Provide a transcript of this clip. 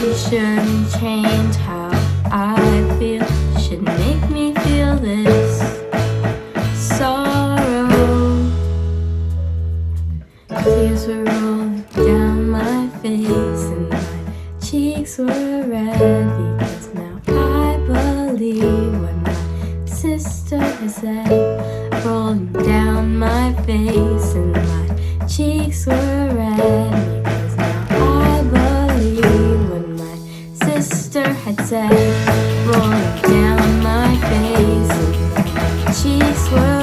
You shouldn't change how I feel. You shouldn't make me feel this sorrow. Tears were rolling down my face and my cheeks were red, because now I believe what my sister has said. Rolling down my face and my cheeks were red, because now I believe what my sister had said. Rolling down my face and my cheeks were